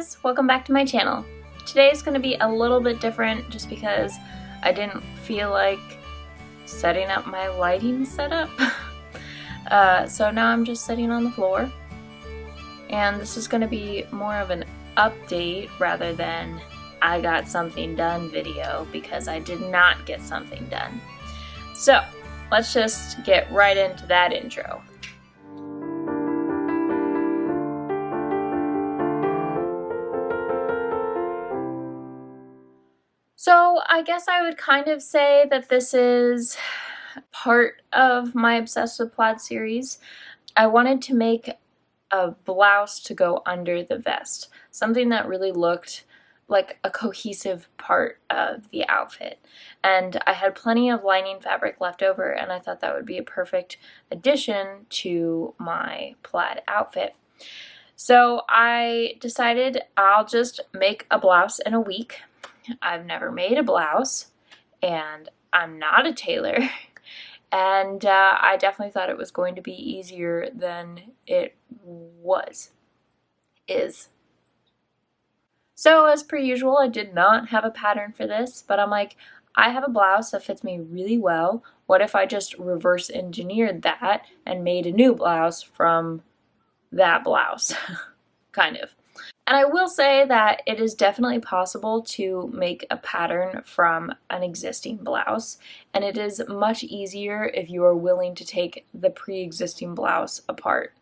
guys, welcome back to my channel. Today is going to be a little bit different just because I didn't feel like setting up my lighting setup. So now I'm just sitting on the floor, and this is going to be more of an update rather than I got something done video, because I did not get something done. So let's just get right into that intro. So I guess I would kind of say that this is part of my Obsessed with Plaid series. I wanted to make a blouse to go under the vest, something that really looked like a cohesive part of the outfit. And I had plenty of lining fabric left over, and I thought that would be a perfect addition to my plaid outfit. So I decided I'll just make a blouse in a week. I've never made a blouse, and I'm not a tailor, and I definitely thought it was going to be easier than it is. So as per usual, I did not have a pattern for this, but I'm like, I have a blouse that fits me really well. What if I just reverse engineered that and made a new blouse from that blouse? Kind of. And I will say that it is definitely possible to make a pattern from an existing blouse, and it is much easier if you are willing to take the pre-existing blouse apart.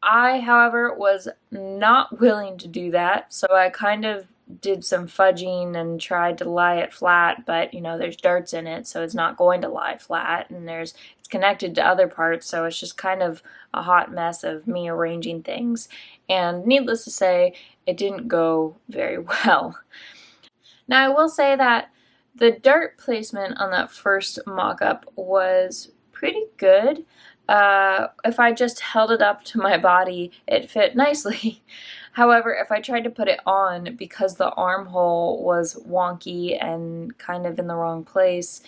I, however, was not willing to do that, so I kind of did some fudging and tried to lie it flat, but you know, there's darts in it, so it's not going to lie flat, and it's connected to other parts, so it's just kind of a hot mess of me arranging things. And needless to say, it didn't go very well. Now, I will say that the dart placement on that first mock-up was pretty good. If I just held it up to my body, it fit nicely. However, if I tried to put it on, because the armhole was wonky and kind of in the wrong place,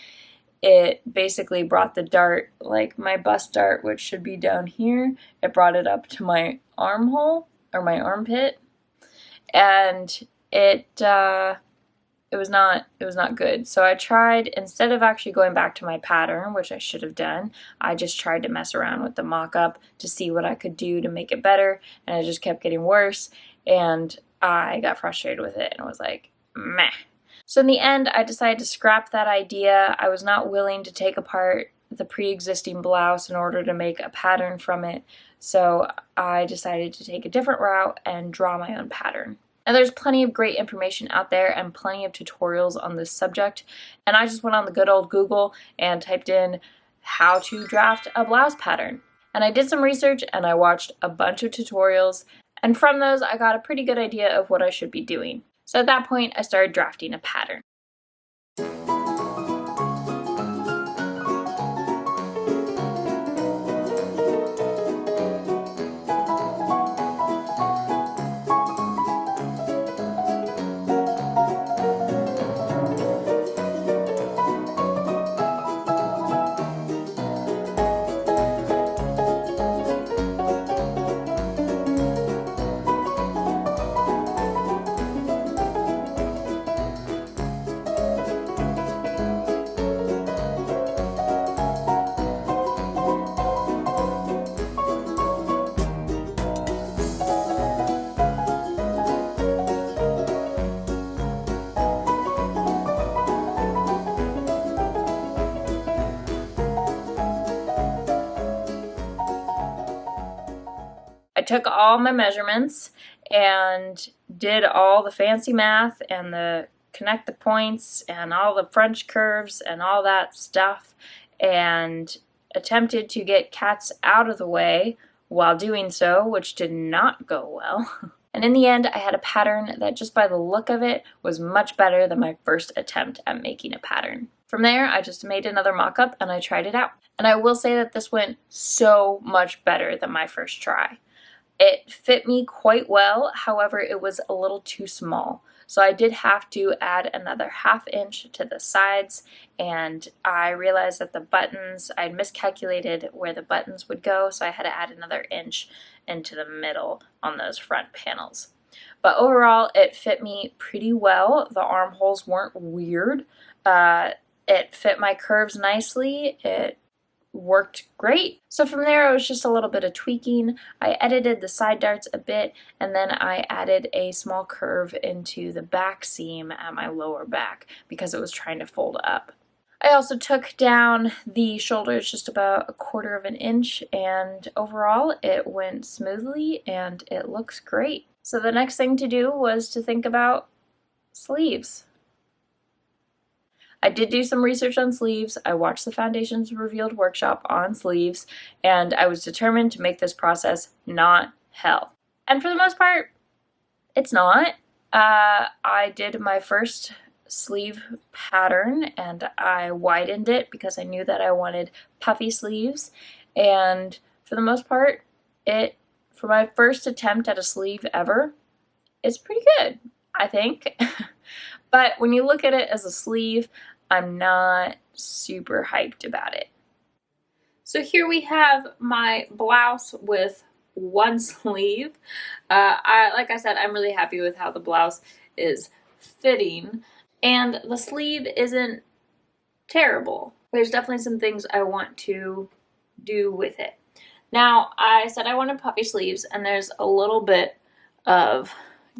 it basically brought the dart, like my bust dart, which should be down here, it brought it up to my armhole, or my armpit, and it was not good. So I tried, instead of actually going back to my pattern, which I should have done, I just tried to mess around with the mock-up to see what I could do to make it better, and it just kept getting worse, and I got frustrated with it and was like, meh. So in the end, I decided to scrap that idea. I was not willing to take apart the pre-existing blouse in order to make a pattern from it, so I decided to take a different route and draw my own pattern. And there's plenty of great information out there and plenty of tutorials on this subject, and I just went on the good old Google and typed in how to draft a blouse pattern. And I did some research and I watched a bunch of tutorials, and from those I got a pretty good idea of what I should be doing. So at that point, I started drafting a pattern. I took all my measurements and did all the fancy math and connect the points and all the French curves and all that stuff, and attempted to get cats out of the way while doing so, which did not go well. And in the end, I had a pattern that, just by the look of it, was much better than my first attempt at making a pattern. From there, I just made another mock-up and I tried it out. And I will say that this went so much better than my first try. It fit me quite well, however, it was a little too small. So I did have to add another ½ inch to the sides, and I realized that the buttons, I'd miscalculated where the buttons would go, so I had to add another inch into the middle on those front panels. But overall, it fit me pretty well. The armholes weren't weird. It fit my curves nicely. It worked great. So from there, it was just a little bit of tweaking. I edited the side darts a bit, and then I added a small curve into the back seam at my lower back because it was trying to fold up. I also took down the shoulders just about 1/4 of an inch, and overall it went smoothly and it looks great. So the next thing to do was to think about sleeves. I did do some research on sleeves. I watched the Foundations Revealed workshop on sleeves, and I was determined to make this process not hell. And for the most part, it's not. I did my first sleeve pattern and I widened it because I knew that I wanted puffy sleeves, and for the most part, for my first attempt at a sleeve ever, it's pretty good, I think. But when you look at it as a sleeve, I'm not super hyped about it. So here we have my blouse with one sleeve. Like I said, I'm really happy with how the blouse is fitting, and the sleeve isn't terrible. There's definitely some things I want to do with it. Now, I said I wanted puffy sleeves, and there's a little bit of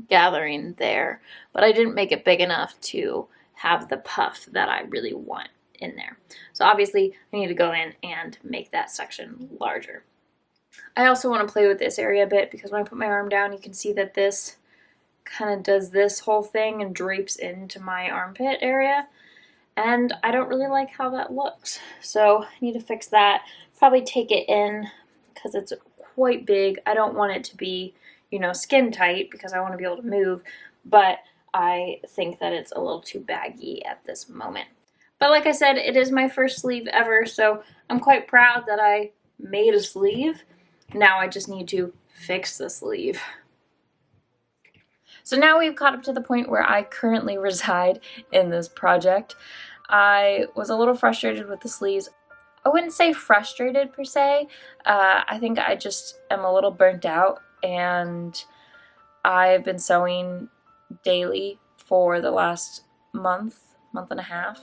gathering there, but I didn't make it big enough to have the puff that I really want in there. So obviously I need to go in and make that section larger. I also want to play with this area a bit because when I put my arm down, you can see that this kind of does this whole thing and drapes into my armpit area, and I don't really like how that looks. So I need to fix that. Probably take it in because it's quite big. I don't want it to be, you know, skin tight because I want to be able to move, but I think that it's a little too baggy at this moment. But like I said, it is my first sleeve ever, so I'm quite proud that I made a sleeve. Now I just need to fix the sleeve. So now we've caught up to the point where I currently reside in this project. I was a little frustrated with the sleeves. I wouldn't say frustrated per se. I think I just am a little burnt out, and I've been sewing daily for the last month and a half,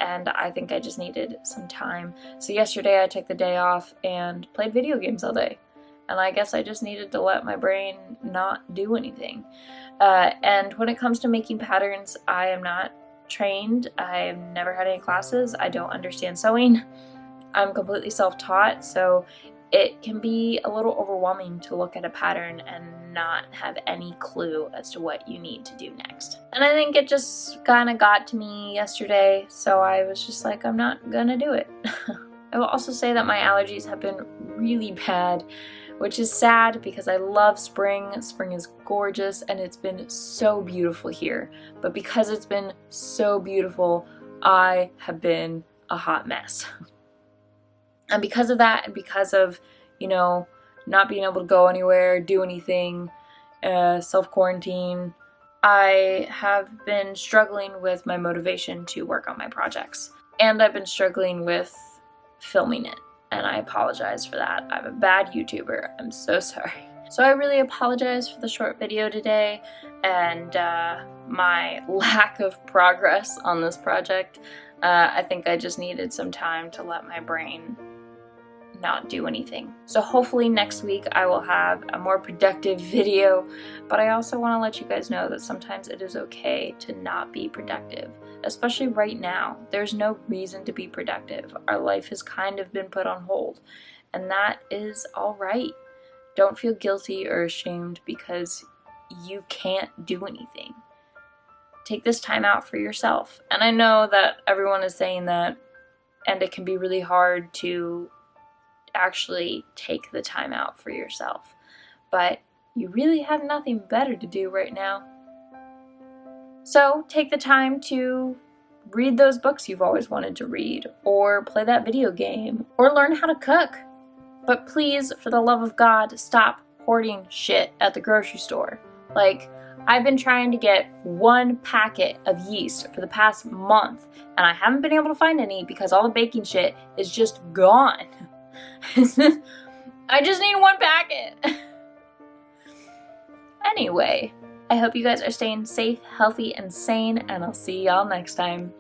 and I think I just needed some time. So yesterday I took the day off and played video games all day, and I guess I just needed to let my brain not do anything. And when it comes to making patterns, I am not trained. I've never had any classes. I don't understand sewing. I'm completely self-taught, so it can be a little overwhelming to look at a pattern and not have any clue as to what you need to do next. And I think it just kind of got to me yesterday, so I was just like, I'm not gonna do it. I will also say that my allergies have been really bad, which is sad because I love spring. Spring is gorgeous and it's been so beautiful here. But because it's been so beautiful, I have been a hot mess. And because of that, and because of, you know, not being able to go anywhere, do anything, self-quarantine, I have been struggling with my motivation to work on my projects. And I've been struggling with filming it, and I apologize for that. I'm a bad YouTuber. I'm so sorry. So I really apologize for the short video today and my lack of progress on this project. I think I just needed some time to let my brain not do anything. So hopefully next week I will have a more productive video, but I also want to let you guys know that sometimes it is okay to not be productive, especially right now. There's no reason to be productive. Our life has kind of been put on hold, and that is all right. Don't feel guilty or ashamed because you can't do anything. Take this time out for yourself. And I know that everyone is saying that, and it can be really hard to actually take the time out for yourself, but you really have nothing better to do right now. So take the time to read those books you've always wanted to read, or play that video game, or learn how to cook. But please, for the love of God, stop hoarding shit at the grocery store. Like, I've been trying to get 1 packet of yeast for the past month, and I haven't been able to find any because all the baking shit is just gone. I just need 1 packet. Anyway, I hope you guys are staying safe, healthy, and sane, and I'll see y'all next time.